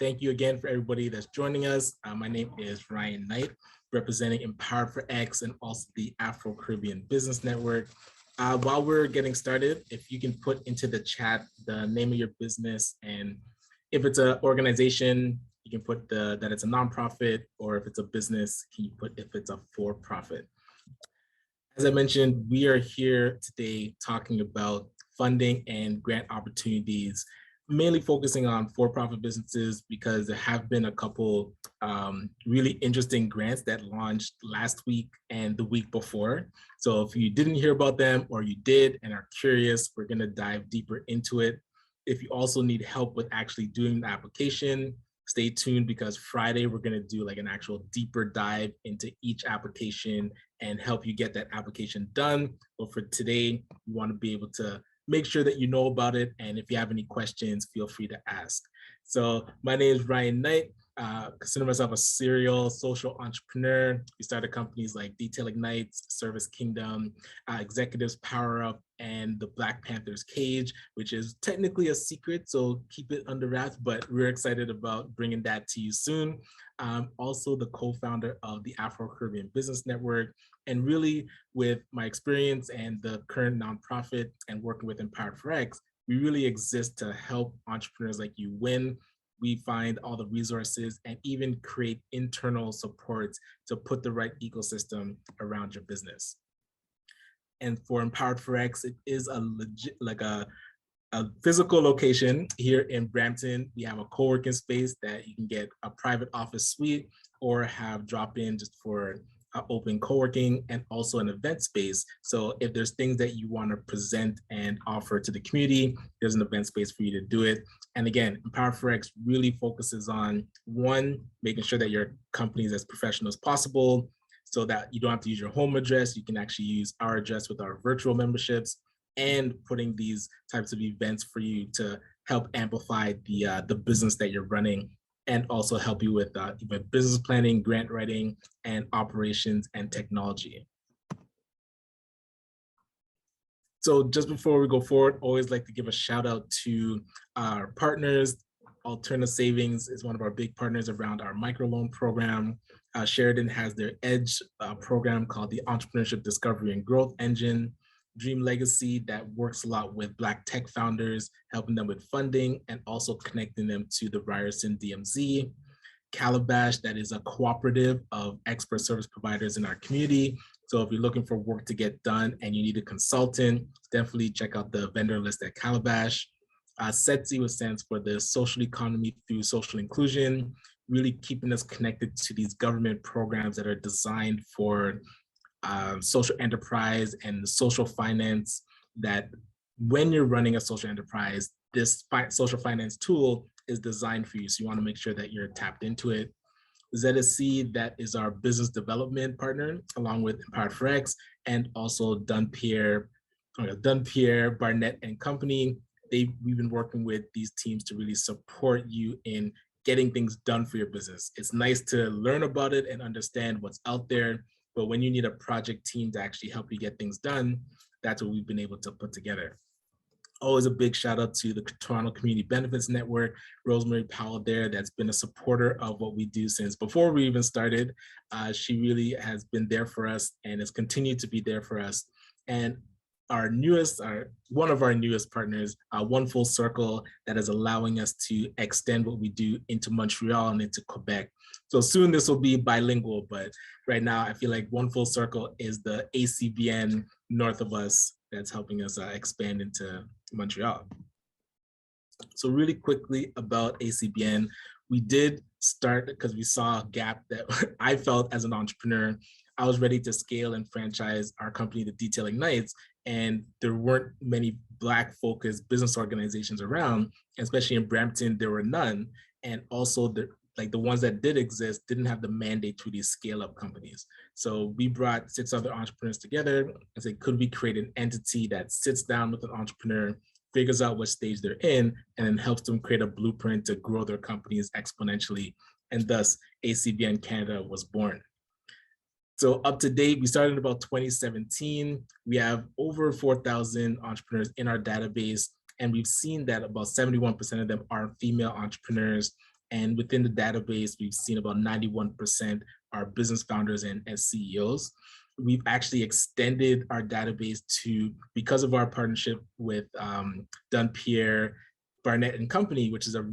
thank you again for everybody that's joining us. My name is Ryan Knight, representing Empowered for X and also the Afro-Caribbean Business Network. While we're getting started, if you can put into the chat the name of your business, and if it's an organization, you can put that it's a nonprofit, or if it's a business, can you put if it's a for-profit. As I mentioned, we are here today talking about funding and grant opportunities, mainly focusing on for-profit businesses because there have been a couple really interesting grants that launched last week and the week before. So if you didn't hear about them or you did and are curious, we're going to dive deeper into it. If you also need help with actually doing the application, stay tuned because Friday we're going to do like an actual deeper dive into each application and help you get that application done. But for today, we want to be able to make sure that you know about it. And if you have any questions, feel free to ask. So my name is Ryan Knight. Consider myself a serial social entrepreneur. We started companies like Detail Ignites, Service Kingdom, Executives Power Up, and the Black Panthers Cage, which is technically a secret, so keep it under wraps, but we're excited about bringing that to you soon. Also the co-founder of the Afro-Caribbean Business Network, and really with my experience and the current nonprofit and working with Empowered for X, we really exist to help entrepreneurs like you win. We find all the resources and even create internal supports to put the right ecosystem around your business. And for Empowered for X, it is a legit, like a physical location here in Brampton. We have a co-working space that you can get a private office suite or have drop in just for open co-working, and also an event space. So if there's things that you want to present and offer to the community, there's an event space for you to do it. And again, Empowered for X really focuses on, one, making sure that your company is as professional as possible so that you don't have to use your home address. You can actually use our address with our virtual memberships, and putting these types of events for you to help amplify the business that you're running, and also help you with business planning, grant writing, and operations and technology. So just before we go forward, always like to give a shout out to our partners. Alterna Savings is one of our big partners around our microloan program. Sheridan has their EDGE program called the Entrepreneurship Discovery and Growth Engine. Dream Legacy, that works a lot with Black tech founders, helping them with funding and also connecting them to the Ryerson DMZ. Calabash, that is a cooperative of expert service providers in our community. So if you're looking for work to get done and you need a consultant, definitely check out the vendor list at Calabash. SETI, which stands for the Social Economy Through Social Inclusion, really keeping us connected to these government programs that are designed for social enterprise and social finance, that when you're running a social enterprise, this social finance tool is designed for you. So you want to make sure that you're tapped into it. ZSC, that is our business development partner, along with Empowered for X, and also Dunpierre, Barnett and Company. We've been working with these teams to really support you in getting things done for your business. It's nice to learn about it and understand what's out there, but when you need a project team to actually help you get things done, that's what we've been able to put together. Always a big shout out to the Toronto Community Benefits Network, Rosemary Powell there, that's been a supporter of what we do since before we even started. She really has been there for us and has continued to be there for us. And one of our newest partners, One Full Circle, that is allowing us to extend what we do into Montreal and into Quebec. So soon this will be bilingual, but right now I feel like One Full Circle is the ACBN north of us that's helping us expand into Montreal. So really quickly about ACBN, we did start because we saw a gap that I felt as an entrepreneur. I was ready to scale and franchise our company, the Detail Ignites, and there weren't many Black focused business organizations around, especially in Brampton, there were none. And also the ones that did exist didn't have the mandate to these scale up companies. So we brought 6 other entrepreneurs together and said, could we create an entity that sits down with an entrepreneur, figures out what stage they're in, and then helps them create a blueprint to grow their companies exponentially. And thus ACBN Canada was born. So up to date, we started in about 2017. We have over 4,000 entrepreneurs in our database, and we've seen that about 71% of them are female entrepreneurs. And within the database, we've seen about 91% are business founders and CEOs. We've actually extended our database to, because of our partnership with Dunpierre, Barnett and Company, which is a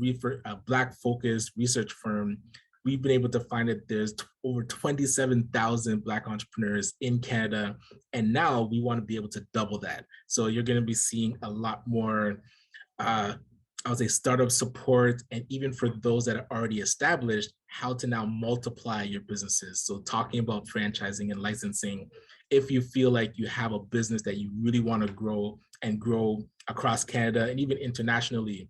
Black-focused research firm. We've been able to find that there's over 27,000 Black entrepreneurs in Canada, and now we want to be able to double that. So you're going to be seeing a lot more, I would say, startup support, and even for those that are already established, how to now multiply your businesses. So talking about franchising and licensing, if you feel like you have a business that you really want to grow and grow across Canada and even internationally,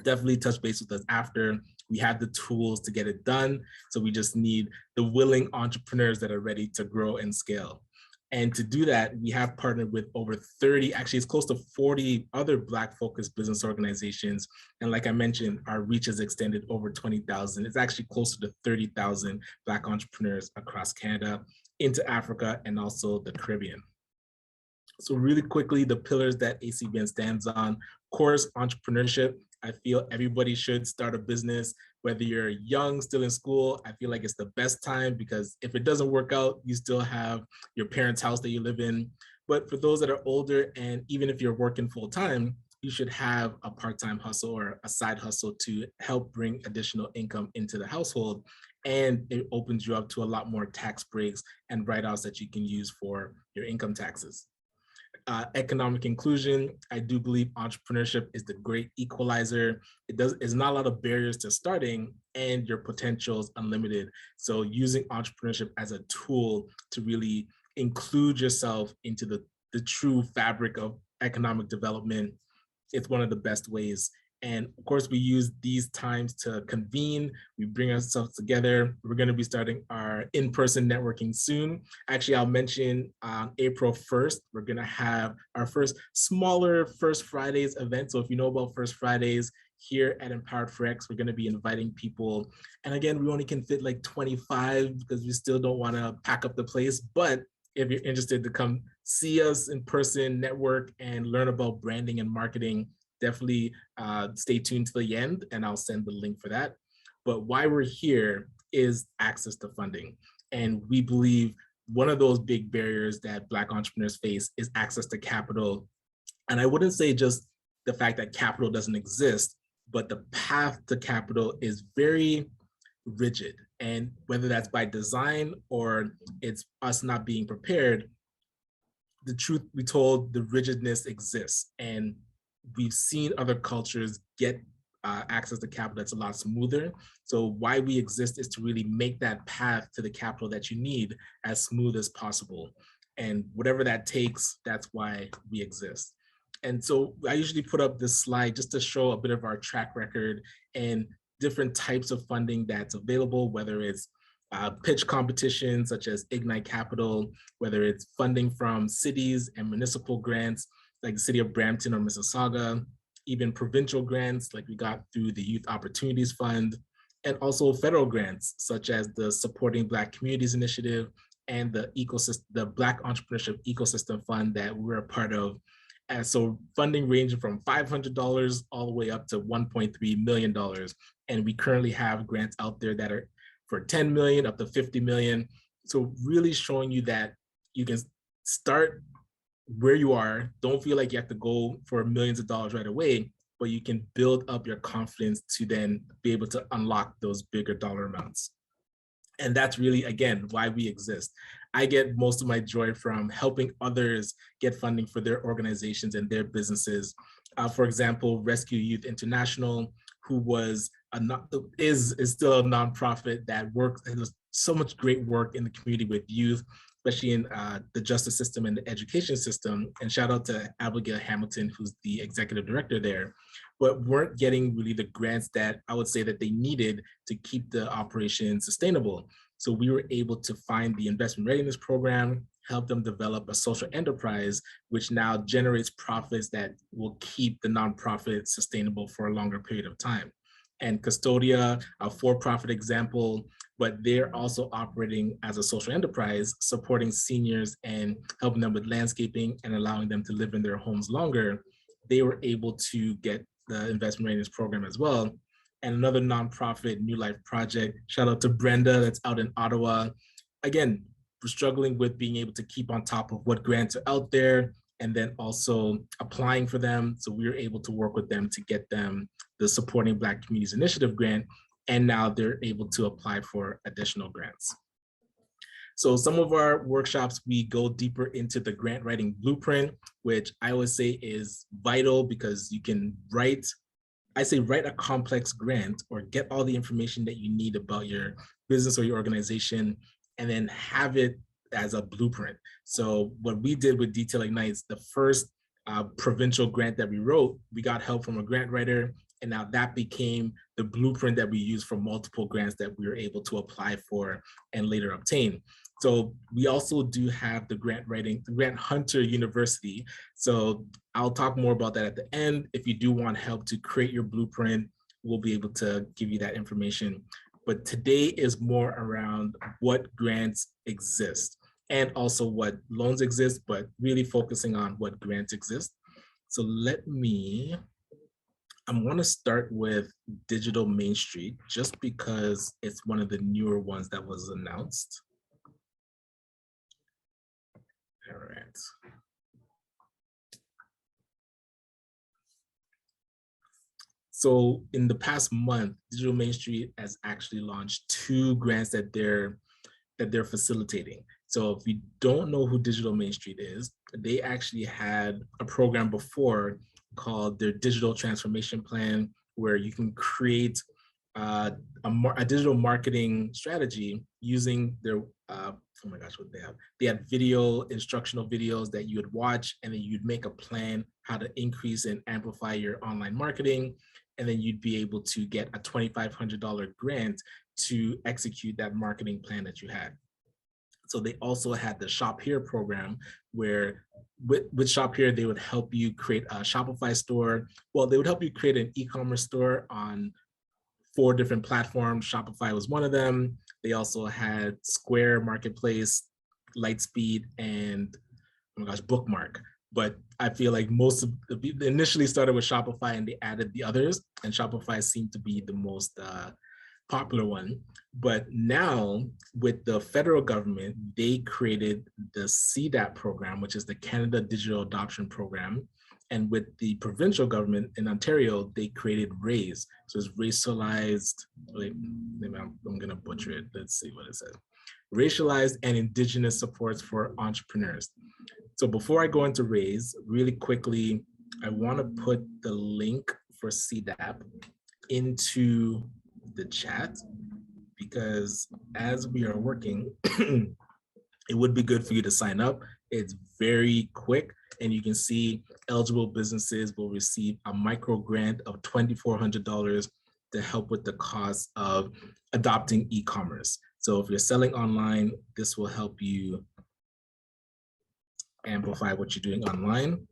definitely touch base with us after. We have the tools to get it done. So we just need the willing entrepreneurs that are ready to grow and scale. And to do that, we have partnered with over 30, actually it's close to 40 other Black-focused business organizations. And like I mentioned, our reach has extended over 20,000. It's actually closer to 30,000 Black entrepreneurs across Canada, into Africa, and also the Caribbean. So really quickly, the pillars that ACBN stands on: of course, entrepreneurship. I feel everybody should start a business, whether you're young, still in school. I feel like it's the best time, because if it doesn't work out, you still have your parents' house that you live in. But for those that are older, and even if you're working full time, you should have a part-time hustle or a side hustle to help bring additional income into the household. And it opens you up to a lot more tax breaks and write-offs that you can use for your income taxes. Economic inclusion. I do believe entrepreneurship is the great equalizer. It's not a lot of barriers to starting, and your potential is unlimited. So using entrepreneurship as a tool to really include yourself into the true fabric of economic development, it's one of the best ways. And of course, we use these times to convene. We bring ourselves together. We're going to be starting our in-person networking soon. Actually, I'll mention on April 1st, we're going to have our first smaller First Fridays event. So if you know about First Fridays, here at Empowered for X, we're going to be inviting people. And again, we only can fit like 25 because we still don't want to pack up the place. But if you're interested to come see us in person, network, and learn about branding and marketing, definitely stay tuned to the end, and I'll send the link for that. But why we're here is access to funding. And we believe one of those big barriers that Black entrepreneurs face is access to capital. And I wouldn't say just the fact that capital doesn't exist, but the path to capital is very rigid. And whether that's by design or it's us not being prepared, the truth be told, the rigidness exists. And we've seen other cultures get access to capital that's a lot smoother. So why we exist is to really make that path to the capital that you need as smooth as possible. And whatever that takes, that's why we exist. And so I usually put up this slide just to show a bit of our track record and different types of funding that's available, whether it's pitch competitions such as Ignite Capital, whether it's funding from cities and municipal grants like the city of Brampton or Mississauga, even provincial grants like we got through the Youth Opportunities Fund, and also federal grants such as the Supporting Black Communities Initiative and the Black Entrepreneurship Ecosystem Fund that we're a part of. And so funding ranging from $500 all the way up to $1.3 million. And we currently have grants out there that are for 10 million up to 50 million. So really showing you that you can start where you are. Don't feel like you have to go for millions of dollars right away, but you can build up your confidence to then be able to unlock those bigger dollar amounts. And that's really, again, why we exist. I get most of my joy from helping others get funding for their organizations and their businesses. For example, Rescue Youth International, who is still a nonprofit that works and does so much great work in the community with youth, especially in the justice system and the education system. And shout out to Abigail Hamilton, who's the executive director there, but weren't getting really the grants that I would say that they needed to keep the operation sustainable. So we were able to find the investment readiness program, help them develop a social enterprise, which now generates profits that will keep the nonprofit sustainable for a longer period of time. And Custodia, a for-profit example, but they're also operating as a social enterprise, supporting seniors and helping them with landscaping and allowing them to live in their homes longer. They were able to get the investment readiness program as well. and another nonprofit, New Life Project. Shout out to Brenda, that's out in Ottawa. Again, we're struggling with being able to keep on top of what grants are out there and then also applying for them. So we were able to work with them to get them the Supporting Black Communities Initiative grant, and now they're able to apply for additional grants. So some of our workshops, we go deeper into the grant writing blueprint, which I always say is vital because you can write a complex grant or get all the information that you need about your business or your organization and then have it as a blueprint. So what we did with Detail Ignites, the first provincial grant that we wrote, we got help from a grant writer, and now that became the blueprint that we use for multiple grants that we were able to apply for and later obtain. So we also do have the grant hunter university. So I'll talk more about that at the end. If you do want help to create your blueprint, we'll be able to give you that information. But today is more around what grants exist and also what loans exist, but really focusing on what grants exist. So I'm going to start with Digital Main Street just because it's one of the newer ones that was announced. All right. So in the past month, Digital Main Street has actually launched 2 grants that they're facilitating. So if you don't know who Digital Main Street is, they actually had a program before called their Digital Transformation Plan, where you can create a digital marketing strategy using their, oh my gosh, what they have. They had instructional videos that you would watch, and then you'd make a plan how to increase and amplify your online marketing. And then you'd be able to get a $2,500 grant to execute that marketing plan that you had. So they also had the Shop Here program where with Shop Here, they would help you create a Shopify store. Well, they would help you create an e-commerce store on 4 different platforms. Shopify was one of them. They also had Square Marketplace, Lightspeed, and oh my gosh, Bookmark. But I feel like most of the people initially started with Shopify and they added the others, and Shopify seemed to be the most popular one. But now with the federal government, they created the CDAP program, which is the Canada Digital Adoption Program. And with the provincial government in Ontario, they created RAISE. So it's racialized, wait, maybe I'm gonna butcher it. Let's see what it says. Racialized and Indigenous supports for entrepreneurs. So before I go into RAISE, really quickly, I wanna put the link for CDAP into the chat, because as we are working, it would be good for you to sign up. It's very quick, and you can see eligible businesses will receive a micro grant of $2,400 to help with the cost of adopting e-commerce. So if you're selling online, this will help you amplify what you're doing online.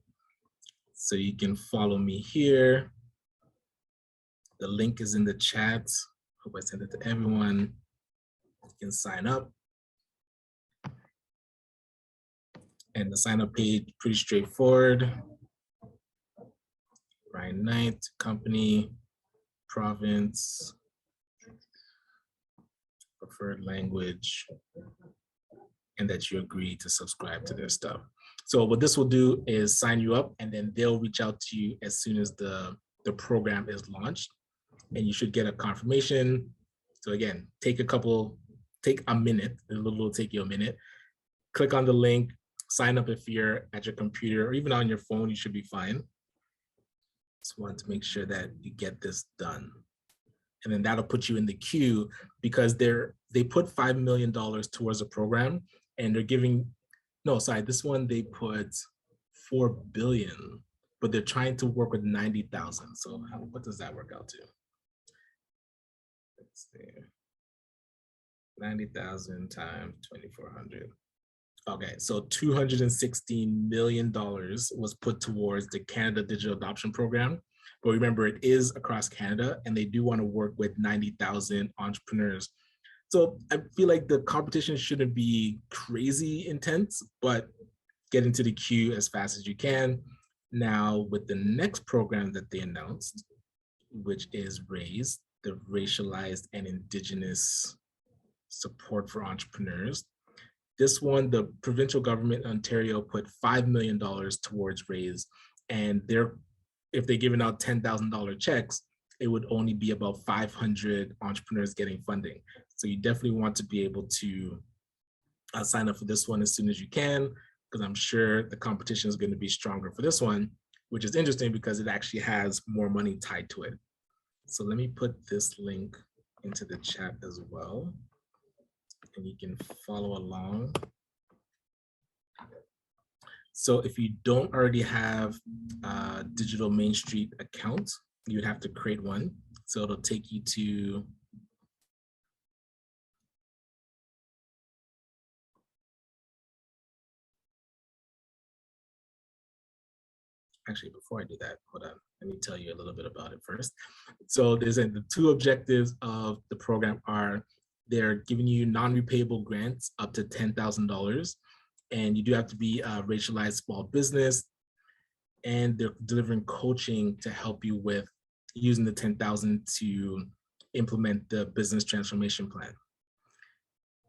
So you can follow me here. The link is in the chat. Hope I sent it to everyone. You can sign up. And the sign up page, pretty straightforward. Ryan Knight, company, province, preferred language, and that you agree to subscribe to their stuff. So what this will do is sign you up, and then they'll reach out to you as soon as the program is launched, and you should get a confirmation. So again, take a minute, it'll take you a minute. Click on the link, sign up if you're at your computer or even on your phone, you should be fine. Just want to make sure that you get this done. And then that'll put you in the queue, because they put $5 million towards the program, and they're giving, no, sorry, this one they put $4 billion, but they're trying to work with 90,000. So what does that work out to? Let's see, 90,000 times 2,400. Okay, so $216 million was put towards the Canada Digital Adoption Program. But remember, it is across Canada, and they do want to work with 90,000 entrepreneurs. So I feel like the competition shouldn't be crazy intense, but get into the queue as fast as you can. Now, with the next program that they announced, which is RAISE, the racialized and indigenous support for entrepreneurs. This one, the provincial government in Ontario put $5 million towards raise, and if they're giving out $10,000 checks, it would only be about 500 entrepreneurs getting funding. So you definitely want to be able to sign up for this one as soon as you can, because I'm sure the competition is going to be stronger for this one, which is interesting because it actually has more money tied to it. So let me put this link into the chat as well, and you can follow along. So if you don't already have a Digital Main Street account, you would have to create one. So it'll take you to actually, before I do that, hold on. Let me tell you a little bit about it first. So the two objectives of the program are they're giving you non-repayable grants up to $10,000, and you do have to be a racialized small business, and they're delivering coaching to help you with using the 10,000 to implement the business transformation plan.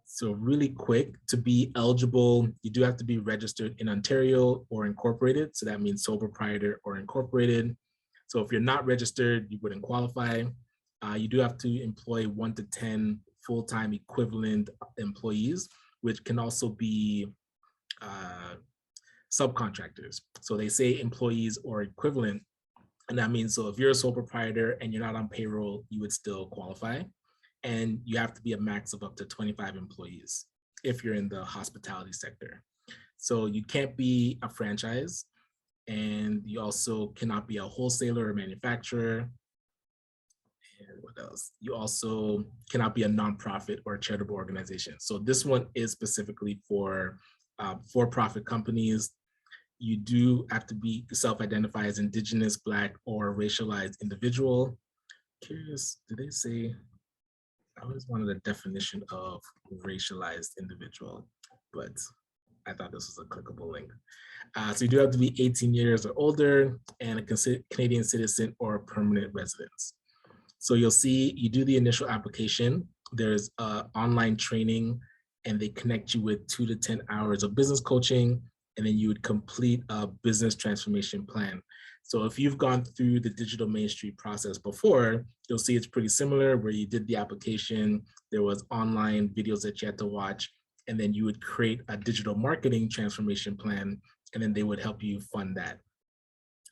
So really quick, to be eligible, you do have to be registered in Ontario or incorporated. So that means sole proprietor or incorporated. So if you're not registered, you wouldn't qualify. You do have to employ 1 to 10 full-time equivalent employees, which can also be subcontractors. So they say employees or equivalent. And that means, so if you're a sole proprietor and you're not on payroll, you would still qualify. And you have to be a max of up to 25 employees if you're in the hospitality sector. So you can't be a franchise, and you also cannot be a wholesaler or manufacturer. And what else? You also cannot be a nonprofit or a charitable organization. So this one is specifically for for-profit companies. You do have to be self-identify as Indigenous, Black, or racialized individual. Curious, did they say? I always wanted a definition of racialized individual, but I thought this was a clickable link. So you do have to be 18 years or older and a Canadian citizen or a permanent residence. So you'll see you do the initial application. There's online training, and they connect you with 2 to 10 hours of business coaching, and then you would complete a business transformation plan. So if you've gone through the Digital Main Street process before, you'll see it's pretty similar, where you did the application, there was online videos that you had to watch, and then you would create a digital marketing transformation plan, and then they would help you fund that.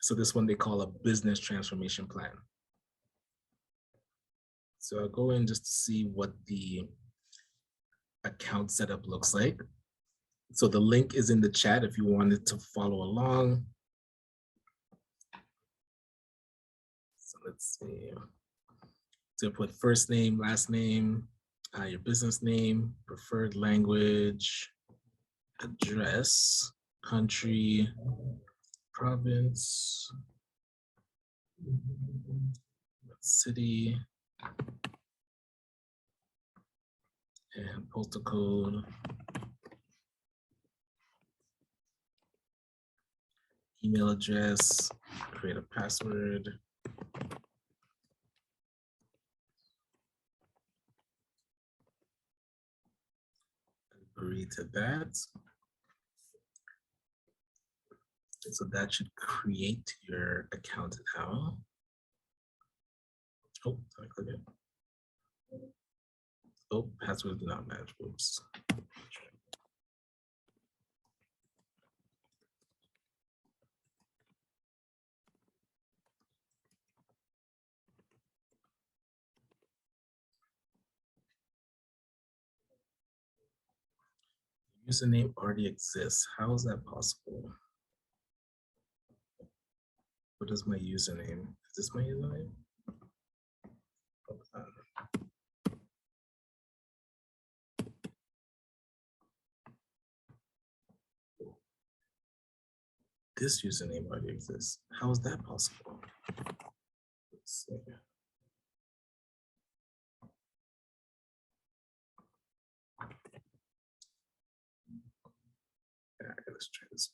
So this one they call a business transformation plan. So I'll go in just to see what the account setup looks like. So the link is in the chat if you wanted to follow along. So let's see. So put first name, last name, your business name, preferred language, address, country, province, city, and postal code. Email address, create a password. Agree to that. So that should create your account now. Oh, I click it. Oh, password did not match. Oops. Username already exists. How is that possible? What is my username? Is this my username? This username already exists. How is that possible? Let's see. Yeah, let's try this.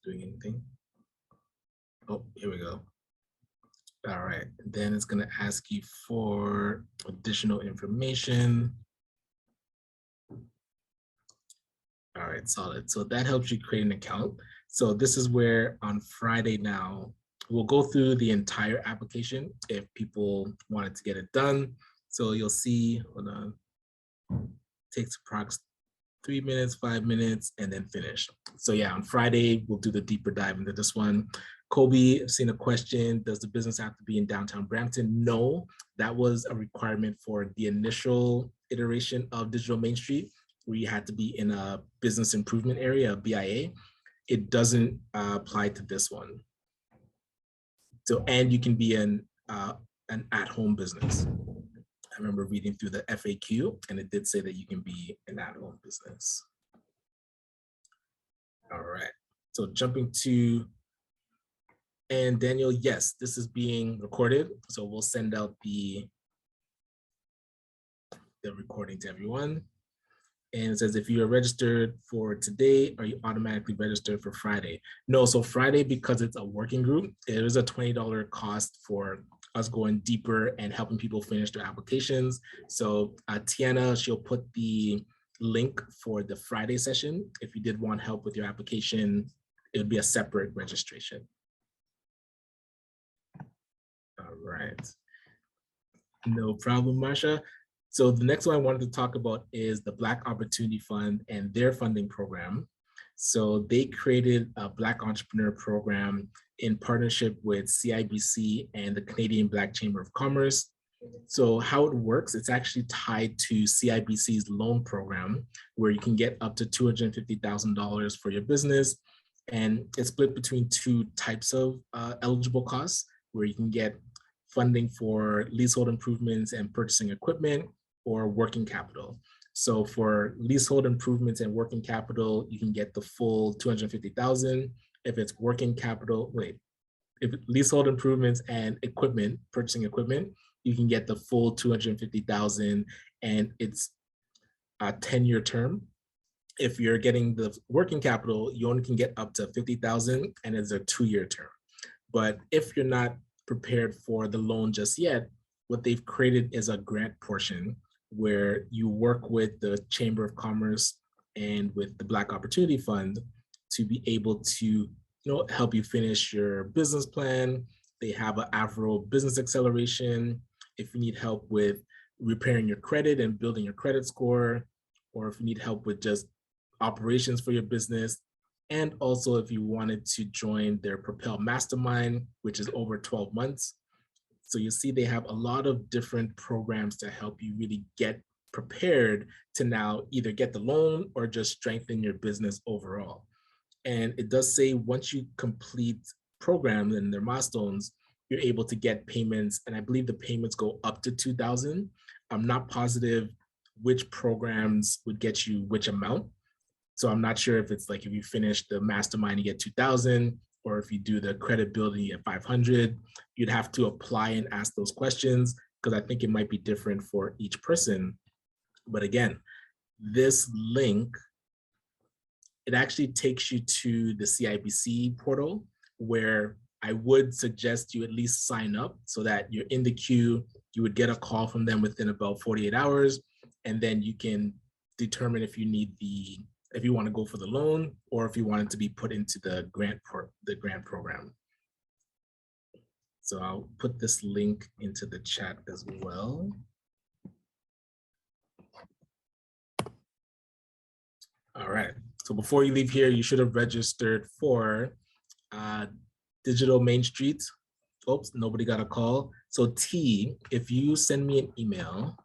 doing anything. Oh, here we go. All right, then it's gonna ask you for additional information. All right, solid. So that helps you create an account. So this is where on Friday now, we'll go through the entire application if people wanted to get it done. So you'll see, hold on, takes approximately 3 minutes, 5 minutes, and then finish. So yeah, on Friday, we'll do the deeper dive into this one. Kobe, I've seen a question, does the business have to be in downtown Brampton? No, that was a requirement for the initial iteration of Digital Main Street, where you had to be in a business improvement area, BIA. It doesn't apply to this one. So, and you can be an at-home business. I remember reading through the FAQ and it did say that you can be an at-home business. All right, so jumping to, and Daniel, yes, this is being recorded. So we'll send out the recording to everyone. And it says, if you are registered for today, are you automatically registered for Friday? No, so Friday, because it's a working group, it is a $20 cost for us going deeper and helping people finish their applications. So Tiana, she'll put the link for the Friday session. If you did want help with your application, it would be a separate registration. All right. No problem, Marsha. So the next one I wanted to talk about is the Black Opportunity Fund and their funding program. So they created a Black Entrepreneur Program in partnership with CIBC and the Canadian Black Chamber of Commerce. So how it works, it's actually tied to CIBC's loan program, where you can get up to $250,000 for your business. And it's split between two types of eligible costs, where you can get funding for leasehold improvements and purchasing equipment, or working capital. So for leasehold improvements and working capital, you can get the full 250,000. If it's working capital, if leasehold improvements and equipment, purchasing equipment, you can get the full 250,000, and it's a 10-year term. If you're getting the working capital, you only can get up to 50,000, and it's a 2-year term. But if you're not prepared for the loan just yet, what they've created is a grant portion where you work with the Chamber of Commerce and with the Black Opportunity Fund to be able to help you finish your business plan. They have an Afro Business Acceleration. If you need help with repairing your credit and building your credit score, or if you need help with just operations for your business, and also if you wanted to join their Propel Mastermind, which is over 12 months. So you see they have a lot of different programs to help you really get prepared to now either get the loan or just strengthen your business overall. And it does say once you complete programs and their milestones, you're able to get payments. And I believe the payments go up to 2,000. I'm not positive which programs would get you which amount. So I'm not sure if it's like if you finish the mastermind, you get 2,000, or if you do the credit building at 500, you'd have to apply and ask those questions, because I think it might be different for each person. But again, this link, it actually takes you to the CIBC portal, where I would suggest you at least sign up so that you're in the queue. You would get a call from them within about 48 hours, and then you can determine if you need if you want to go for the loan, or if you want it to be put into the grant program. So I'll put this link into the chat as well. All right, so before you leave here, you should have registered for Digital Main Street. Oops, nobody got a call. So T, if you send me an email,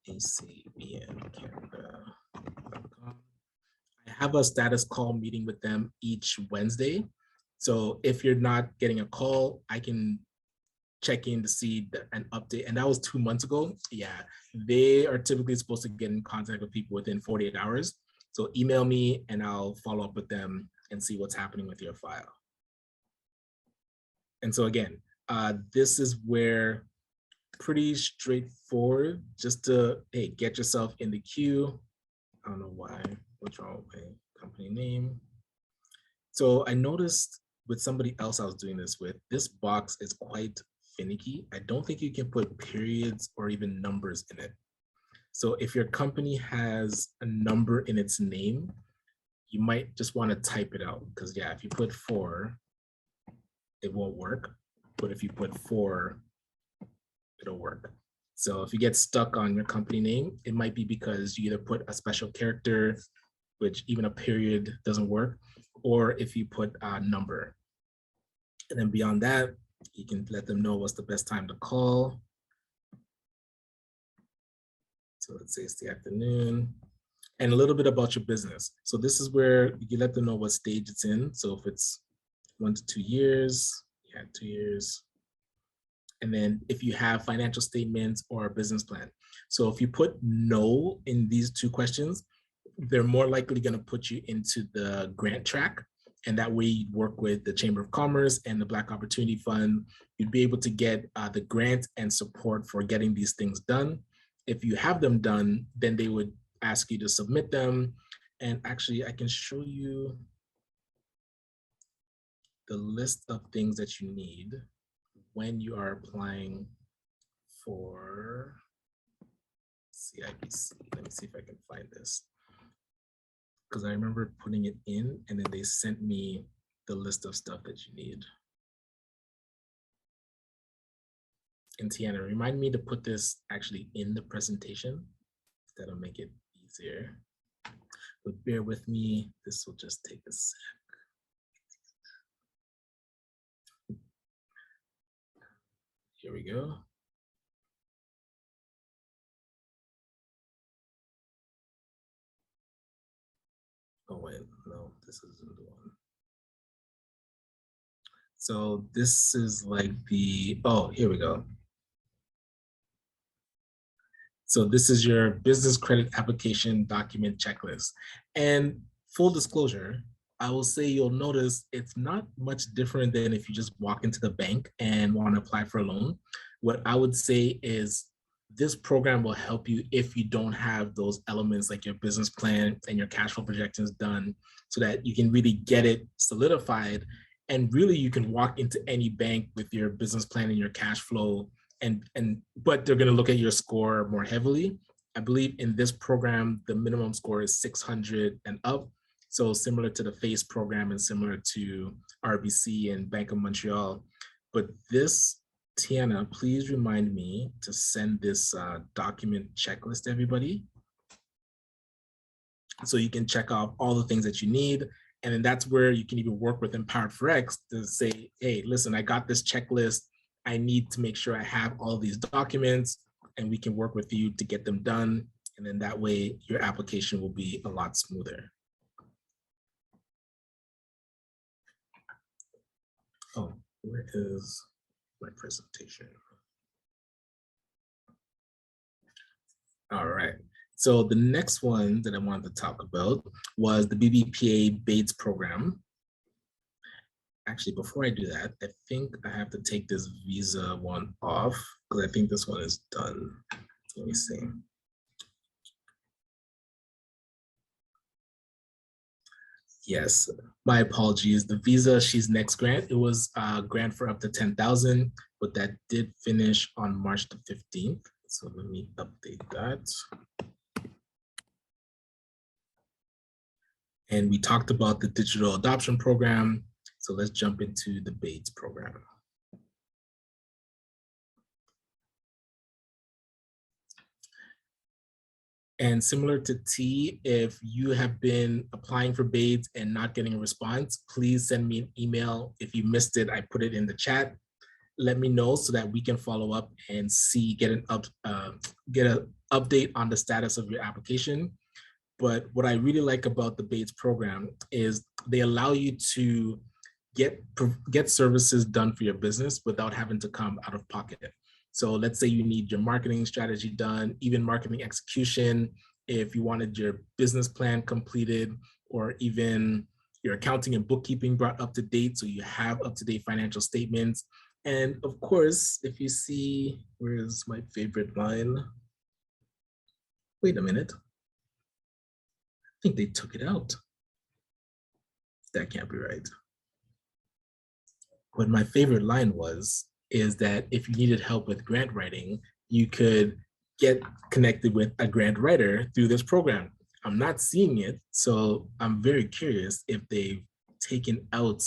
acbncanada.com. I have a status call meeting with them each Wednesday. So if you're not getting a call, I can check in to see an update. And that was 2 months ago. Yeah, they are typically supposed to get in contact with people within 48 hours. So email me and I'll follow up with them and see what's happening with your file. And so again, this is where pretty straightforward, just to get yourself in the queue. I don't know why, what's wrong with my company name. So I noticed with somebody else I was doing this with, this box is quite finicky. I don't think you can put periods or even numbers in it. So if your company has a number in its name, you might just want to type it out, because yeah, if you put 4, it won't work. But if you put 4, it'll work. So if you get stuck on your company name, it might be because you either put a special character, which even a period doesn't work, or if you put a number. And then beyond that, you can let them know what's the best time to call. So let's say it's the afternoon. And a little bit about your business. So this is where you let them know what stage it's in. So if it's 1 to 2 years, yeah, 2 years. And then if you have financial statements or a business plan. So if you put no in these 2 questions, they're more likely going to put you into the grant track. And that way you'd work with the Chamber of Commerce and the Black Opportunity Fund. You'd be able to get the grant and support for getting these things done. If you have them done, then they would ask you to submit them. And actually, I can show you the list of things that you need when you are applying for CIBC. Let me see if I can find this, because I remember putting it in and then they sent me the list of stuff that you need. And Tiana, remind me to put this actually in the presentation. That'll make it easier. But bear with me, this will just take a sec. Here we go. Oh wait, no, this isn't the one. So this is like the, oh, here we go. So this is your business credit application document checklist. And full disclosure, I will say you'll notice it's not much different than if you just walk into the bank and want to apply for a loan. What I would say is this program will help you if you don't have those elements like your business plan and your cash flow projections done, so that you can really get it solidified. And really you can walk into any bank with your business plan and your cash flow, but they're going to look at your score more heavily. I believe in this program, the minimum score is 600 and up. So similar to the FACE program and similar to RBC and Bank of Montreal. But this, Tiana, please remind me to send this document checklist to everybody, so you can check off all the things that you need. And then that's where you can even work with Empowered Forex to say, hey, listen, I got this checklist. I need to make sure I have all these documents, and we can work with you to get them done. And then that way your application will be a lot smoother. Oh, where is my presentation? All right. So the next one that I wanted to talk about was the BBPA BATES program. Actually, before I do that, I think I have to take this visa one off, because I think this one is done. Let me see. Yes, my apologies. The visa, she's next grant. It was a grant for up to 10,000, but that did finish on March the 15th. So let me update that. And we talked about the digital adoption program. So let's jump into the BATES program. And similar to T, if you have been applying for BATES and not getting a response, please send me an email. If you missed it, I put it in the chat. Let me know so that we can follow up and get an update on the status of your application. But what I really like about the BATES program is they allow you to get services done for your business without having to come out of pocket. So let's say you need your marketing strategy done, even marketing execution, if you wanted your business plan completed, or even your accounting and bookkeeping brought up to date, so you have up-to-date financial statements. And of course, if you see, where's my favorite line? Wait a minute. I think they took it out. That can't be right. What my favorite line is that if you needed help with grant writing, you could get connected with a grant writer through this program. I'm not seeing it, so I'm very curious if they've taken out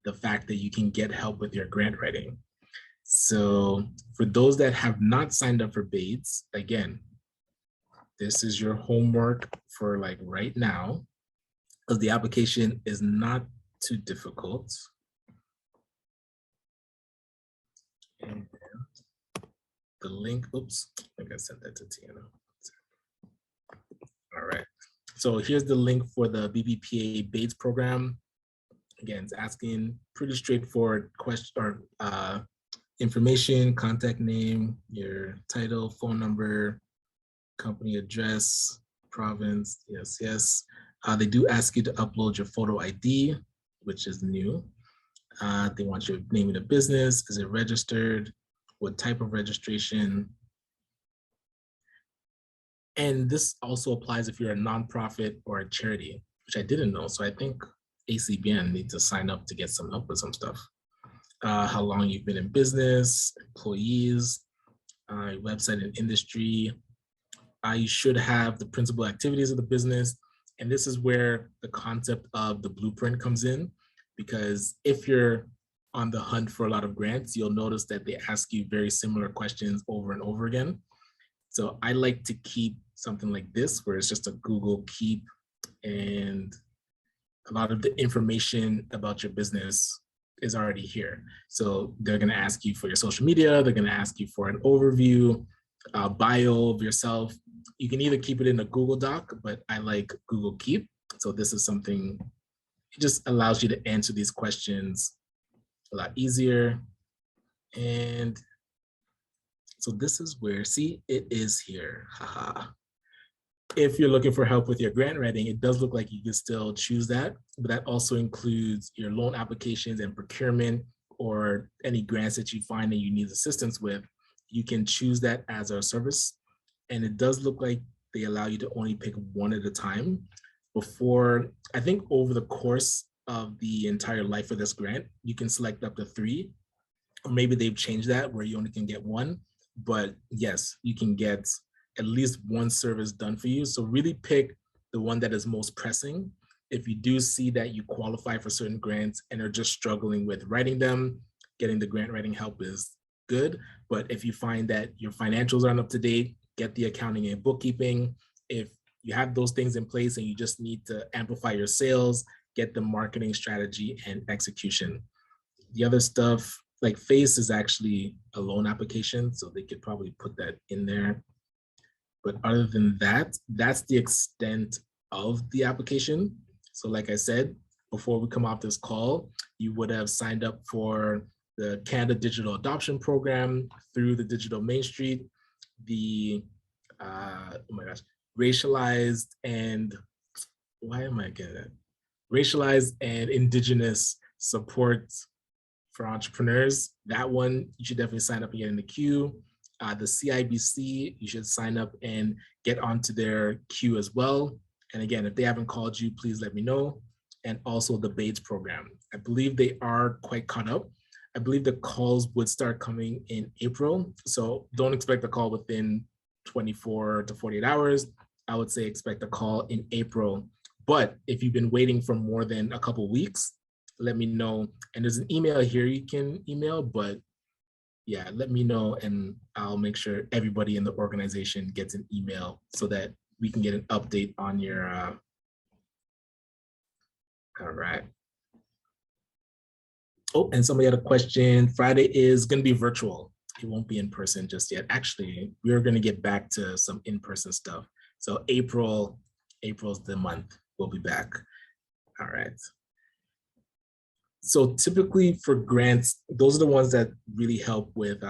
the fact that you can get help with your grant writing. So for those that have not signed up for Bates, again, this is your homework for like right now, because the application is not too difficult. And the link, oops, I think I sent that to Tiana. All right, so here's the link for the BBPA Bates program. Again, it's asking pretty straightforward question or information, contact name, your title, phone number, company address, province, yes, yes. They do ask you to upload your photo ID, which is new. They want your name of the business. Is it registered? What type of registration? And this also applies if you're a nonprofit or a charity, which I didn't know. So I think ACBN needs to sign up to get some help with some stuff. How long you've been in business, employees, website and industry. You should have the principal activities of the business. And this is where the concept of the blueprint comes in, because if you're on the hunt for a lot of grants, you'll notice that they ask you very similar questions over and over again. So I like to keep something like this, where it's just a Google Keep, and a lot of the information about your business is already here. So they're going to ask you for your social media. They're going to ask you for an overview, bio of yourself. You can either keep it in a Google Doc, but I like Google Keep. So this is something, it just allows you to answer these questions a lot easier. And so this is where, see, it is here. Haha. If you're looking for help with your grant writing, it does look like you can still choose that, but that also includes your loan applications and procurement, or any grants that you find that you need assistance with. You can choose that as a service. And it does look like they allow you to only pick one at a time. Before, I think over the course of the entire life of this grant, you can select up to 3, or maybe they've changed that where you only can get 1. But yes, you can get at least 1 service done for you. So really pick the one that is most pressing. If you do see that you qualify for certain grants and are just struggling with writing them, getting the grant writing help is good. But if you find that your financials aren't up to date, get the accounting and bookkeeping. If you have those things in place and you just need to amplify your sales, get the marketing strategy and execution. The other stuff, like FACE, is actually a loan application, so they could probably put that in there. But other than that, that's the extent of the application. So like I said, before we come off this call, you would have signed up for the Canada Digital Adoption Program through the Digital Main Street, the, oh my gosh, racialized and, why am I getting that? Racialized and Indigenous support for entrepreneurs. That one, you should definitely sign up and get in the queue. The CIBC, you should sign up and get onto their queue as well. And again, if they haven't called you, please let me know. And also the Bates program. I believe they are quite caught up. I believe the calls would start coming in April. So don't expect a call within 24 to 48 hours. I would say expect a call in April. But if you've been waiting for more than a couple weeks, let me know. And there's an email here you can email, but yeah, let me know and I'll make sure everybody in the organization gets an email so that we can get an update on your, all right. Oh, and somebody had a question. Friday is going to be virtual. It won't be in person just yet. Actually, we're going to get back to some in-person stuff. So April's the month we'll be back. All right. So typically for grants, those are the ones that really help with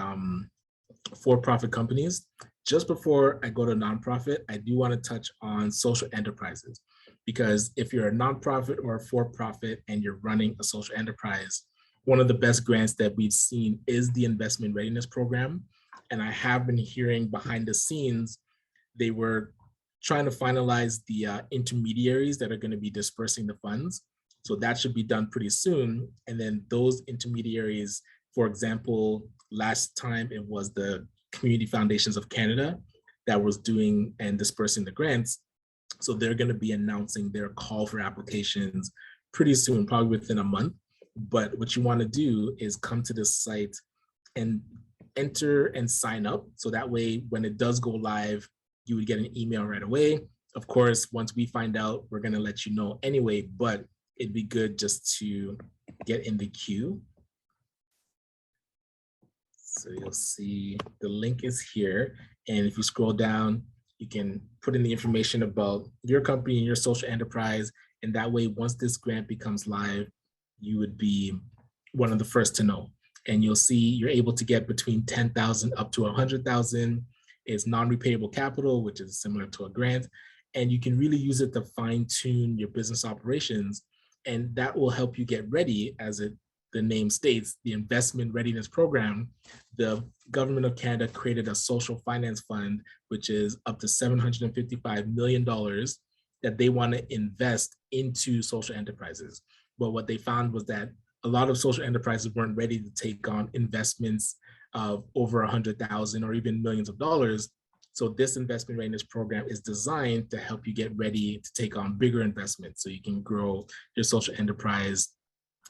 for-profit companies. Just before I go to nonprofit, I do want to touch on social enterprises, because if you're a nonprofit or a for-profit and you're running a social enterprise, one of the best grants that we've seen is the Investment Readiness Program. And I have been hearing behind the scenes, they were trying to finalize the intermediaries that are going to be dispersing the funds. So that should be done pretty soon. And then those intermediaries, for example, last time it was the Community Foundations of Canada that was doing and dispersing the grants. So they're going to be announcing their call for applications pretty soon, probably within a month. But what you want to do is come to this site and enter and sign up. So that way, when it does go live, you would get an email right away. Of course, once we find out, we're going to let you know anyway, but it'd be good just to get in the queue. So you'll see the link is here. And if you scroll down, you can put in the information about your company and your social enterprise. And that way, once this grant becomes live, you would be one of the first to know. And you'll see you're able to get between 10,000 up to 100,000. It's non-repayable capital, which is similar to a grant. And you can really use it to fine tune your business operations. And that will help you get ready, as the name states, the Investment Readiness Program. The Government of Canada created a social finance fund, which is up to $755 million that they want to invest into social enterprises. But what they found was that a lot of social enterprises weren't ready to take on investments of over 100,000 or even millions of dollars. So this Investment Readiness Program is designed to help you get ready to take on bigger investments so you can grow your social enterprise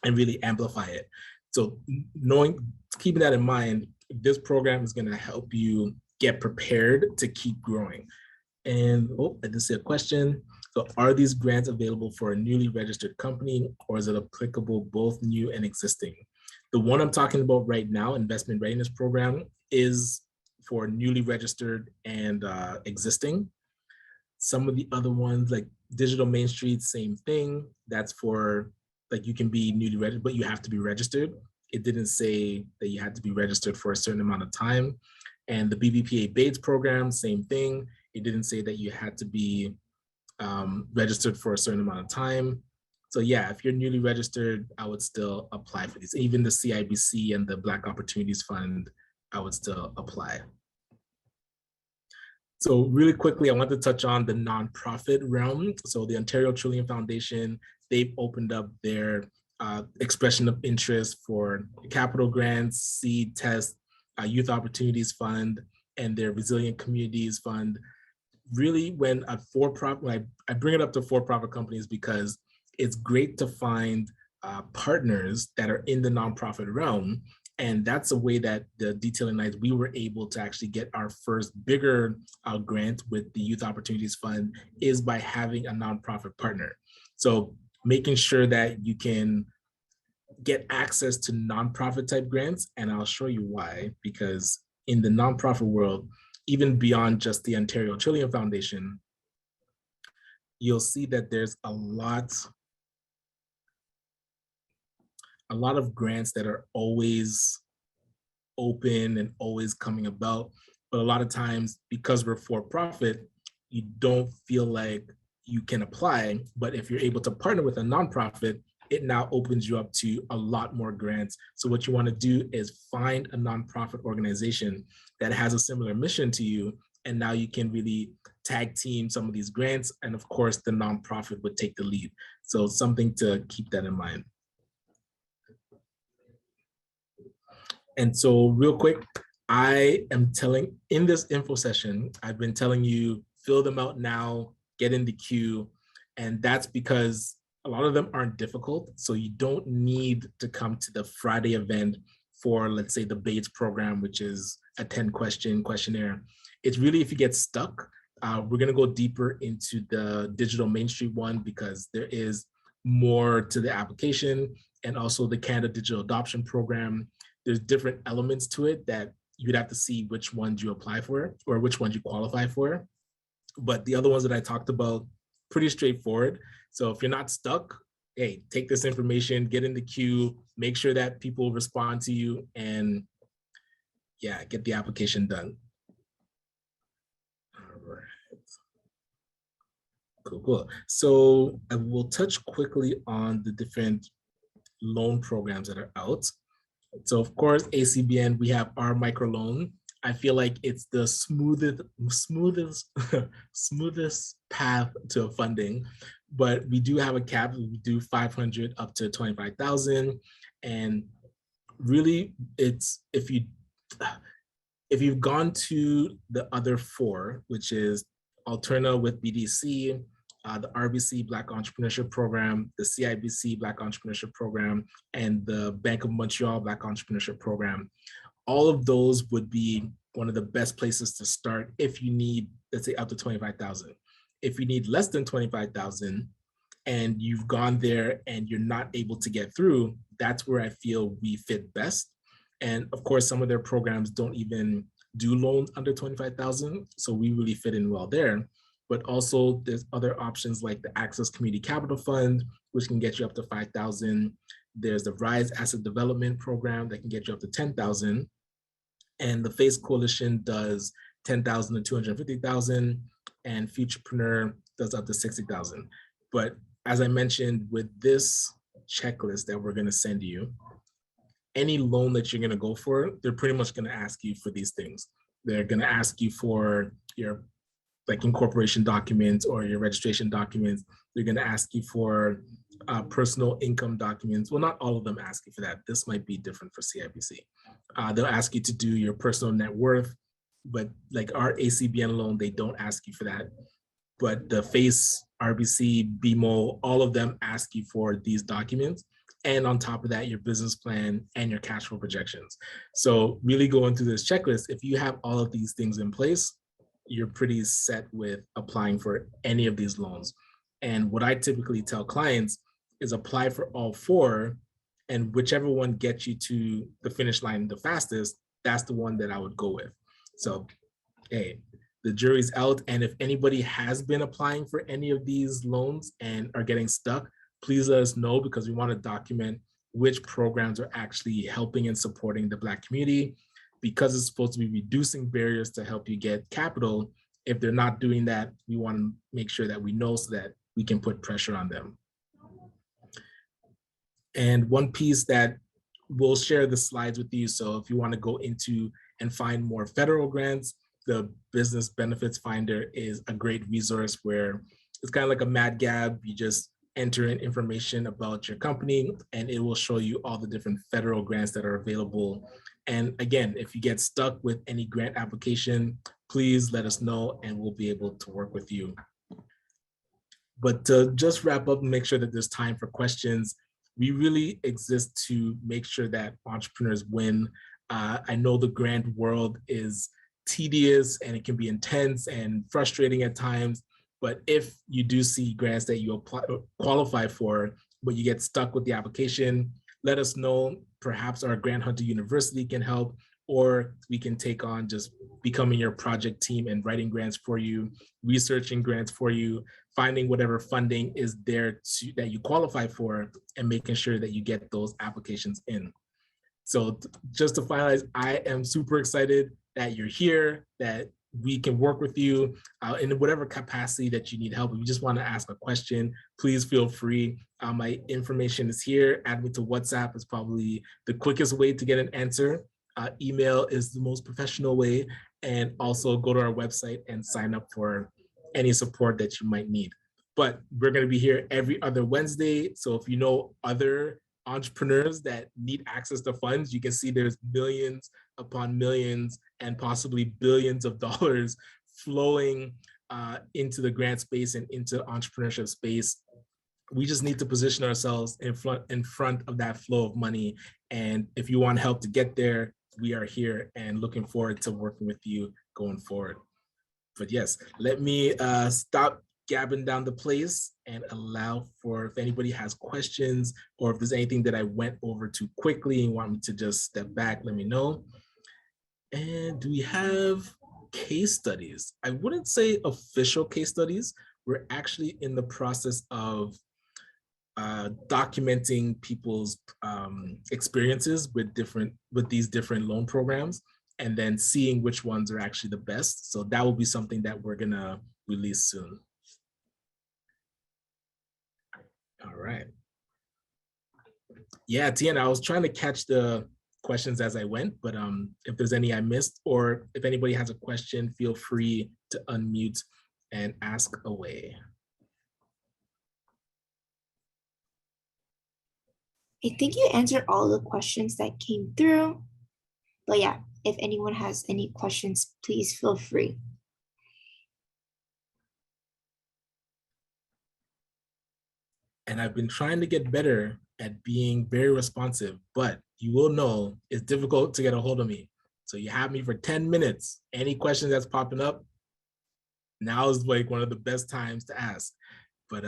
and really amplify it. So keeping that in mind, this program is going to help you get prepared to keep growing. And I just see a question. So are these grants available for a newly registered company, or is it applicable both new and existing? The one I'm talking about right now, Investment Readiness Program, is for newly registered and existing. Some of the other ones, like Digital Main Street, same thing. That's for, like, you can be newly registered, but you have to be registered. It didn't say that you had to be registered for a certain amount of time. And the BBPA Bates program, same thing. It didn't say that you had to be registered for a certain amount of time. So yeah, if you're newly registered, I would still apply for these. Even the CIBC and the Black Opportunities Fund, I would still apply. So really quickly, I want to touch on the nonprofit realm. So the Ontario Trillium Foundation, they've opened up their expression of interest for capital grants, seed test, Youth Opportunities Fund, and their Resilient Communities Fund. Really, when a for-profit, I bring it up to for-profit companies because it's great to find partners that are in the nonprofit realm. And that's a way that the Detailing Nights, we were able to actually get our first bigger grant with the Youth Opportunities Fund, is by having a nonprofit partner. So making sure that you can get access to nonprofit type grants, and I'll show you why, because in the nonprofit world, even beyond just the Ontario Trillium Foundation, you'll see that there's a lot of grants that are always open and always coming about. But a lot of times, because we're for profit, you don't feel like you can apply. But if you're able to partner with a nonprofit, it now opens you up to a lot more grants. So what you want to do is find a nonprofit organization that has a similar mission to you, and now you can really tag team some of these grants. And of course, the nonprofit would take the lead. So something to keep that in mind. And so real quick, I am telling, in this info session, I've been telling you, fill them out now, get in the queue. And that's because a lot of them aren't difficult. So you don't need to come to the Friday event for, let's say, the Bates program, which is a 10-question questionnaire. It's really, if you get stuck, we're going to go deeper into the Digital Main Street one, because there is more to the application, and also the Canada Digital Adoption Program. There's different elements to it that you'd have to see which ones you apply for or which ones you qualify for. But the other ones that I talked about, pretty straightforward. So if you're not stuck, hey, take this information, get in the queue, make sure that people respond to you, and yeah, get the application done. All right. Cool. So I will touch quickly on the different loan programs that are out. So of course, ACBN, we have our microloan. I feel like it's the smoothest path to funding. But we do have a cap. We do 500 up to 25,000, and really, it's if you've gone to the other four, which is Alterna with BDC, the RBC Black Entrepreneurship Program, the CIBC Black Entrepreneurship Program, and the Bank of Montreal Black Entrepreneurship Program, all of those would be one of the best places to start if you need, let's say, up to 25,000. If you need less than 25,000 and you've gone there and you're not able to get through, that's where I feel we fit best. And of course, some of their programs don't even do loans under 25,000. So we really fit in well there. But also there's other options like the Access Community Capital Fund, which can get you up to 5,000. There's the Rise Asset Development Program that can get you up to 10,000. And the FACE Coalition does 10,000 to 250,000, and Futurepreneur does up to 60,000. But as I mentioned, with this checklist that we're going to send you, any loan that you're going to go for, they're pretty much going to ask you for these things. They're going to ask you for your like incorporation documents or your registration documents. They're going to ask you for personal income documents. Well, not all of them ask you for that. This might be different for CIBC. They'll ask you to do your personal net worth, but like our ACBN loan, they don't ask you for that. But the FACE, RBC, BMO, all of them ask you for these documents. And on top of that, your business plan and your cash flow projections. So really going through this checklist, if you have all of these things in place, you're pretty set with applying for any of these loans. And what I typically tell clients is apply for all four, and whichever one gets you to the finish line the fastest, that's the one that I would go with. So, hey, the jury's out. And if anybody has been applying for any of these loans and are getting stuck, please let us know, because we want to document which programs are actually helping and supporting the Black community, because it's supposed to be reducing barriers to help you get capital. If they're not doing that, we want to make sure that we know so that we can put pressure on them. And one piece that we'll share the slides with you. So if you want to go into and find more federal grants, the Business Benefits Finder is a great resource where it's kind of like a Mad Gab. You just enter in information about your company and it will show you all the different federal grants that are available. And again, if you get stuck with any grant application, please let us know and we'll be able to work with you. But to just wrap up and make sure that there's time for questions, we really exist to make sure that entrepreneurs win. I know the grant world is tedious and it can be intense and frustrating at times, but if you do see grants that you qualify for, but you get stuck with the application, let us know. Perhaps our Grant Hunter University can help, or we can take on just becoming your project team and writing grants for you, researching grants for you, finding whatever funding is there that you qualify for, and making sure that you get those applications in. So just to finalize, I am super excited that you're here, that we can work with you in whatever capacity that you need help. If you just want to ask a question, please feel free. My information is here. Add me to WhatsApp is probably the quickest way to get an answer. Email is the most professional way. And also go to our website and sign up for any support that you might need. But we're going to be here every other Wednesday. So if you know other entrepreneurs that need access to funds, you can see there's millions upon millions and possibly billions of dollars flowing into the grant space and into entrepreneurship space. We just need to position ourselves in front of that flow of money. And if you want help to get there, we are here and looking forward to working with you going forward. But yes, let me stop gabbing down the place and allow for, if anybody has questions or if there's anything that I went over too quickly and want me to just step back, let me know. And do we have case studies? I wouldn't say official case studies. We're actually in the process of documenting people's experiences with these different loan programs, and then seeing which ones are actually the best. So that will be something that we're gonna release soon. All right. Yeah, Tiana, I was trying to catch the questions as I went, but if there's any I missed, or if anybody has a question, feel free to unmute and ask away. I think you answered all the questions that came through. But yeah, if anyone has any questions, please feel free. And I've been trying to get better at being very responsive, but you will know it's difficult to get a hold of me. So you have me for 10 minutes. Any questions that's popping up, now is like one of the best times to ask. But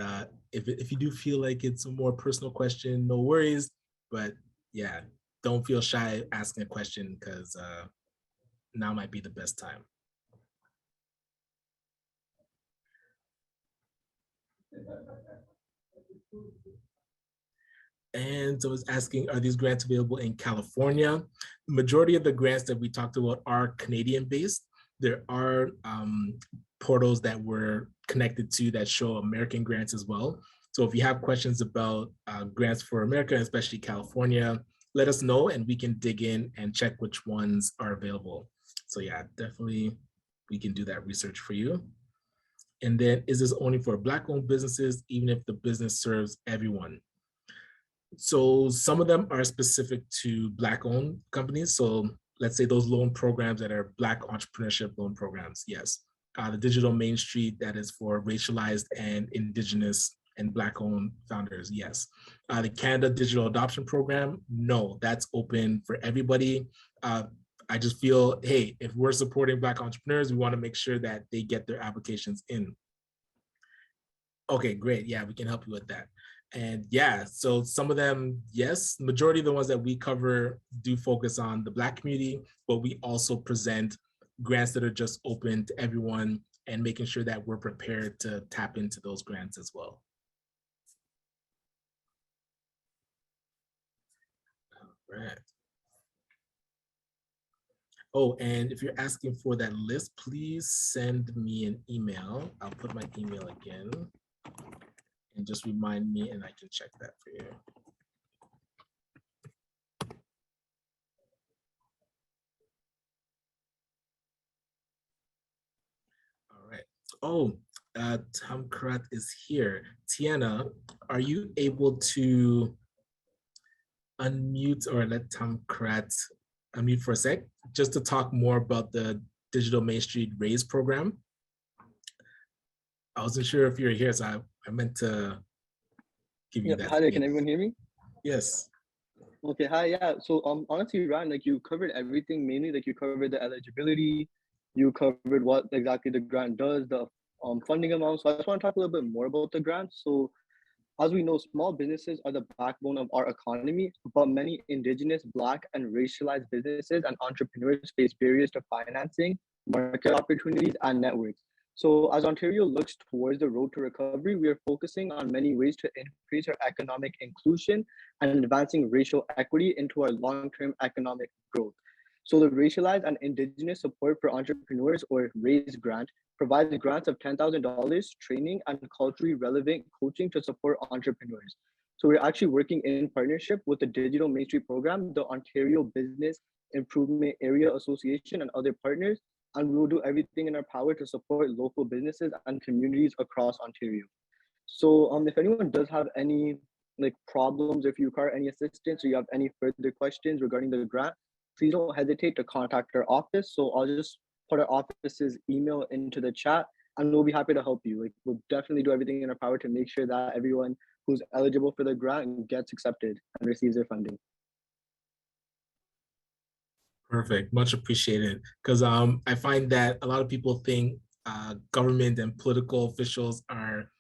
if you do feel like it's a more personal question, no worries. But yeah, don't feel shy asking a question, because now might be the best time. And so I was asking, are these grants available in California? The majority of the grants that we talked about are Canadian based. There are portals that we're connected to that show American grants as well. So if you have questions about grants for America, especially California, let us know and we can dig in and check which ones are available. So yeah, definitely we can do that research for you. And then, is this only for Black-owned businesses, even if the business serves everyone? So some of them are specific to Black-owned companies. So let's say those loan programs that are Black entrepreneurship loan programs, yes. The Digital Main Street, that is for racialized and Indigenous and Black-owned founders, yes. The Canada Digital Adoption Program, no, that's open for everybody. I just feel, hey, if we're supporting Black entrepreneurs, we want to make sure that they get their applications in. Okay, great. Yeah, we can help you with that. And yeah, so some of them, yes, the majority of the ones that we cover do focus on the Black community, but we also present grants that are just open to everyone and making sure that we're prepared to tap into those grants as well. All right. Oh, and if you're asking for that list, please send me an email. I'll put my email again. And just remind me and I can check that for you. All right. Oh, Tom Karat is here. Tiana, are you able to unmute or let Tom Karat unmute for a sec, just to talk more about the Digital Main Street RAISE program? I wasn't sure if you're here, so I meant to give you that. Hi there, can everyone hear me? Yes. Okay, hi, yeah. So honestly, Ryan, like you covered everything, mainly like you covered the eligibility, you covered what exactly the grant does, the funding amount. So I just want to talk a little bit more about the grant. So as we know, small businesses are the backbone of our economy, but many Indigenous, Black, and racialized businesses and entrepreneurs face barriers to financing, market opportunities, and networks. So as Ontario looks towards the road to recovery, we are focusing on many ways to increase our economic inclusion and advancing racial equity into our long-term economic growth. So the Racialized and Indigenous Support for Entrepreneurs, or RAISE grant, provides grants of $10,000, training, and culturally relevant coaching to support entrepreneurs. So we're actually working in partnership with the Digital Main Street program, the Ontario Business Improvement Area Association, and other partners, and we will do everything in our power to support local businesses and communities across Ontario. So if anyone does have any problems, if you require any assistance or you have any further questions regarding the grant, please don't hesitate to contact our office. So I'll just put our office's email into the chat and we'll be happy to help you. We'll definitely do everything in our power to make sure that everyone who's eligible for the grant gets accepted and receives their funding. Perfect, much appreciated. Because I find that a lot of people think government and political officials are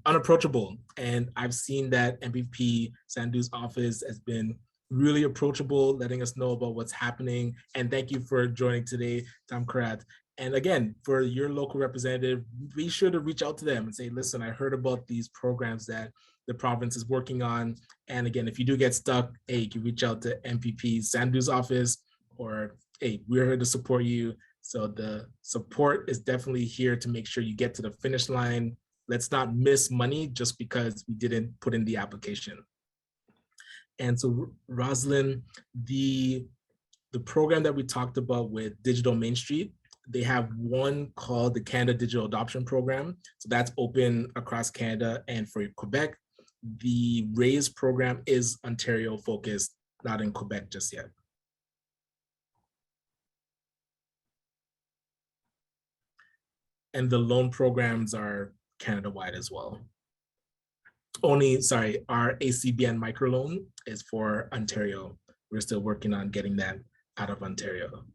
unapproachable. And I've seen that MVP Sandhu's office has been really approachable, letting us know about what's happening. And thank you for joining today, Tom Karat. And again, for your local representative, be sure to reach out to them and say, listen, I heard about these programs that the province is working on. And again, if you do get stuck, hey, you can reach out to MPP Sandhu's office, or hey, we're here to support you. So the support is definitely here to make sure you get to the finish line. Let's not miss money just because we didn't put in the application. And so Rosalind, the program that we talked about with Digital Main Street, they have one called the Canada Digital Adoption Program. So that's open across Canada and for Quebec. The RAISE program is Ontario focused, not in Quebec just yet. And the loan programs are Canada-wide as well. Only, sorry, our ACBN microloan is for Ontario. We're still working on getting that out of Ontario.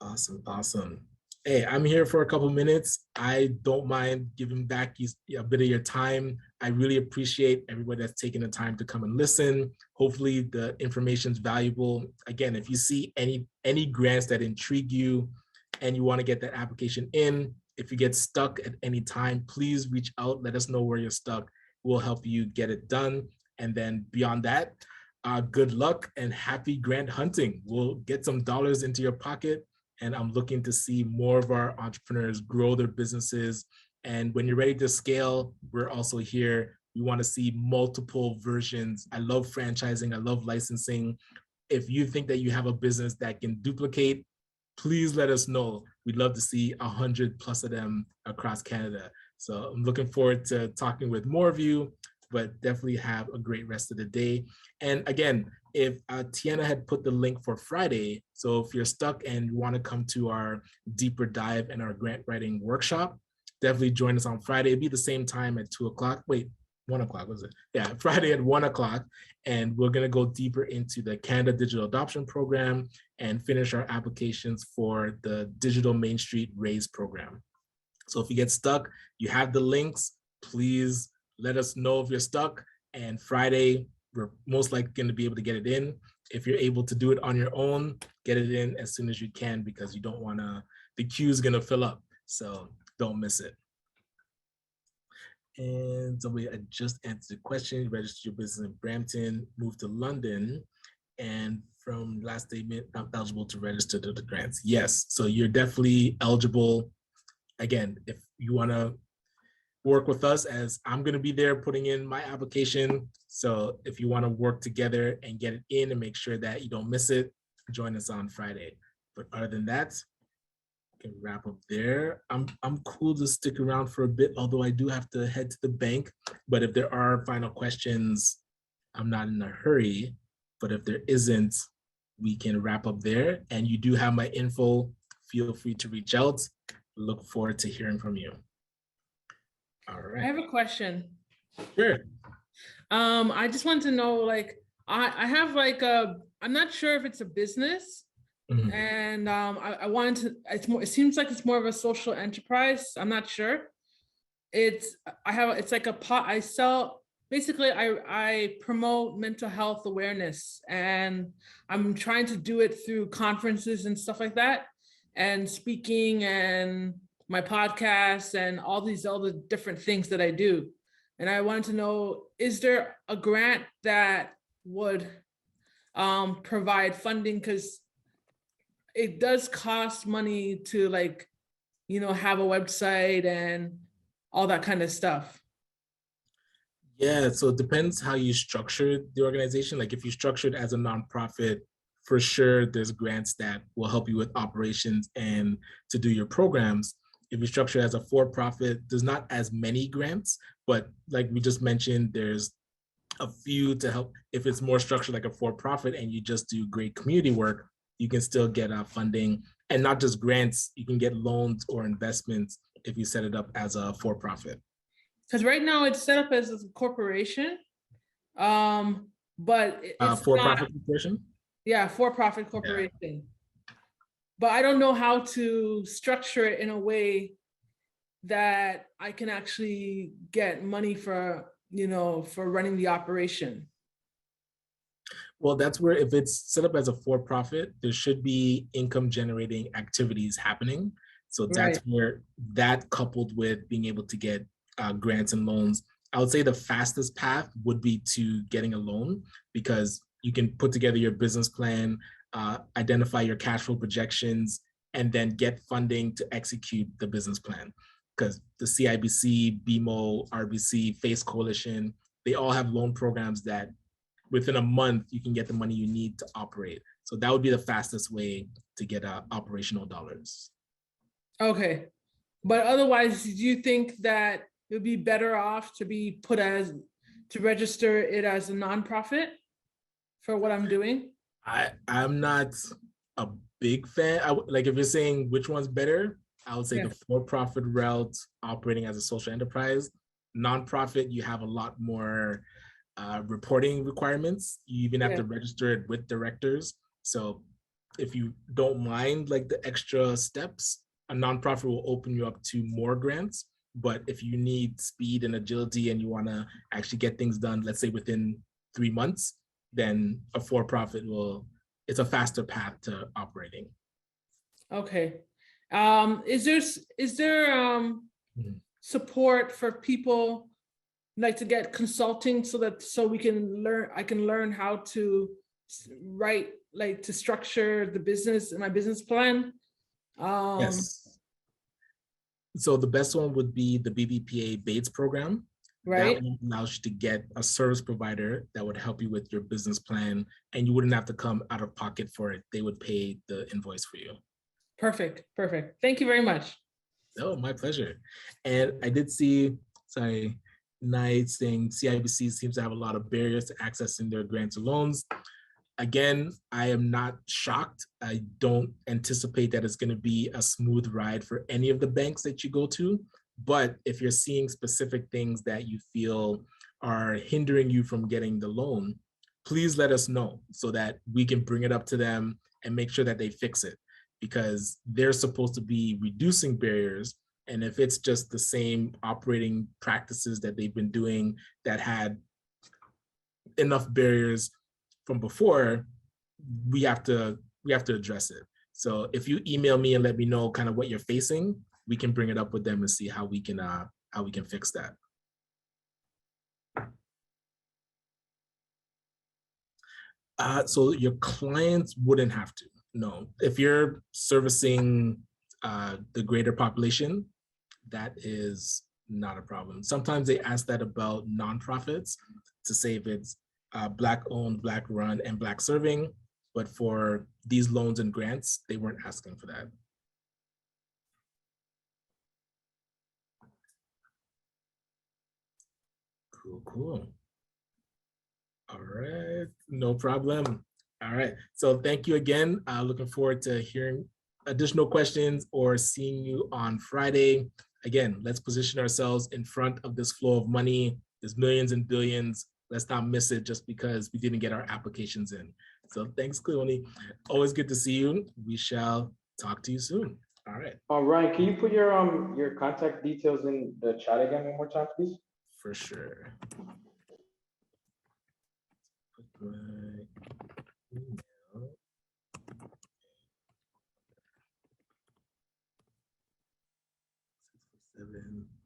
Awesome, awesome. Hey, I'm here for a couple minutes. I don't mind giving back a bit of your time. I really appreciate everybody that's taking the time to come and listen. Hopefully the information is valuable. Again, if you see any grants that intrigue you and you want to get that application in, if you get stuck at any time, please reach out. Let us know where you're stuck. We'll help you get it done. And then beyond that, good luck and happy grant hunting. We'll get some dollars into your pocket. And I'm looking to see more of our entrepreneurs grow their businesses. And when you're ready to scale, we're also here. We want to see multiple versions. I love franchising. I love licensing. If you think that you have a business that can duplicate, please let us know. We'd love to see 100+ of them across Canada. So I'm looking forward to talking with more of you, but definitely have a great rest of the day. And again, if Tiana had put the link for Friday, so if you're stuck and you want to come to our deeper dive in our grant writing workshop, definitely join us on Friday. It'd be the same time at 2 o'clock. Wait, 1 o'clock, was it? Yeah, Friday at 1 o'clock. And we're going to go deeper into the Canada Digital Adoption Program and finish our applications for the Digital Main Street RAISE program. So if you get stuck, you have the links. Please let us know if you're stuck. And Friday, we're most likely going to be able to get it in. If you're able to do it on your own, get it in as soon as you can, because you don't want to, the queue is going to fill up. So don't miss it. And somebody, I just answered the question. Register your business in Brampton, move to London, and from last statement, I'm eligible to register to the grants. Yes, so you're definitely eligible. Again, if you want to work with us, as I'm going to be there putting in my application. So if you want to work together and get it in and make sure that you don't miss it, join us on Friday. But other than that, can wrap up there. I'm cool to stick around for a bit, although I do have to head to the bank. But if there are final questions, I'm not in a hurry. But if there isn't, we can wrap up there. And you do have my info. Feel free to reach out. Look forward to hearing from you. All right. I have a question. Sure. I just want to know, like, I have like I'm not sure if it's a business. Mhm. And I wanted to, it seems like it's more of a social enterprise. I'm not sure. It's like a pot. I sell, basically I promote mental health awareness, and I'm trying to do it through conferences and stuff like that, and speaking and my podcast and all these other different things that I do. And I wanted to know, is there a grant that would provide funding? Because it does cost money to, like, you know, have a website and all that kind of stuff. Yeah, so it depends how you structure the organization. Like if you structure it as a nonprofit, for sure, there's grants that will help you with operations and to do your programs. If you structure it as a for-profit, there's not as many grants, but like we just mentioned, there's a few to help. If it's more structured like a for-profit and you just do great community work, you can still get funding, and not just grants, you can get loans or investments if you set it up as a for-profit. Because right now it's set up as a corporation, but it's for-profit corporation? Yeah, for-profit corporation. Yeah. But I don't know how to structure it in a way that I can actually get money for, you know, for running the operation. Well, that's where, if it's set up as a for-profit, there should be income generating activities happening. So that's where that, coupled with being able to get grants and loans, I would say the fastest path would be to getting a loan, because you can put together your business plan, identify your cash flow projections, and then get funding to execute the business plan. Because the CIBC, BMO, RBC, FACE Coalition, they all have loan programs that within a month, you can get the money you need to operate. So that would be the fastest way to get operational dollars. Okay. But otherwise, do you think that it would be better off to be put as, to register it as a nonprofit for what I'm doing? I'm not a big fan. Like if you're saying which one's better, I would say Yeah. the for-profit route operating as a social enterprise. Nonprofit, you have a lot more reporting requirements. You even have Yeah. to register it with directors. So if you don't mind like the extra steps, a nonprofit will open you up to more grants. But if you need speed and agility and you want to actually get things done, let's say within 3 months, then a for-profit it's a faster path to operating. Okay. Is there Mhm. support for people like to get consulting so we can learn, I can learn how to write, like to structure the business and my business plan? Yes. So the best one would be the BBPA Bates program. Right? That one allows you to get a service provider that would help you with your business plan, and you wouldn't have to come out of pocket for it. They would pay the invoice for you. Perfect. Perfect. Thank you very much. Oh, my pleasure. And I did see, sorry, Knight saying CIBC seems to have a lot of barriers to accessing their grants or loans. Again, I am not shocked. I don't anticipate that it's going to be a smooth ride for any of the banks that you go to. But if you're seeing specific things that you feel are hindering you from getting the loan, please let us know so that we can bring it up to them and make sure that they fix it, because they're supposed to be reducing barriers. And if it's just the same operating practices that they've been doing that had enough barriers from before, we have to address it. So if you email me and let me know kind of what you're facing, we can bring it up with them and see how we can fix that. So your clients wouldn't have to. No, if you're servicing the greater population, that is not a problem. Sometimes they ask that about nonprofits to say if it's Black owned, Black run, and Black serving, but for these loans and grants, they weren't asking for that. Cool. All right, no problem. All right, so thank you again. Looking forward to hearing additional questions or seeing you on Friday. Again, let's position ourselves in front of this flow of money. There's millions and billions. Let's not miss it just because we didn't get our applications in. So thanks, Cleone. Always good to see you. We shall talk to you soon. All right. Ryan, can you put your contact details in the chat again one more time, please? For sure. Put my email.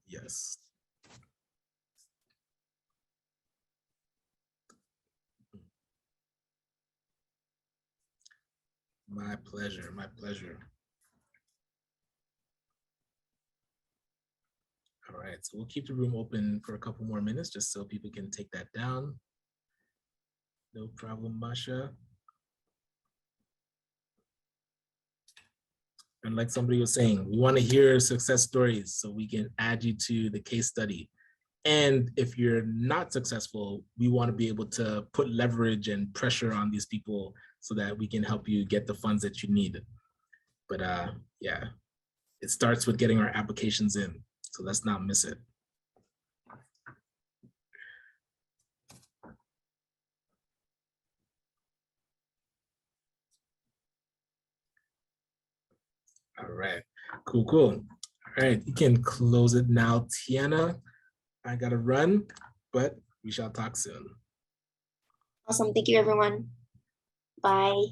Yes. My pleasure. My pleasure. All right, so we'll keep the room open for a couple more minutes just so people can take that down. No problem, Masha. And like somebody was saying, we want to hear success stories so we can add you to the case study. And if you're not successful, we want to be able to put leverage and pressure on these people so that we can help you get the funds that you need. But yeah, it starts with getting our applications in. So let's not miss it. All right, cool. All right, you can close it now, Tiana. I gotta run, but we shall talk soon. Awesome. Thank you, everyone. Bye.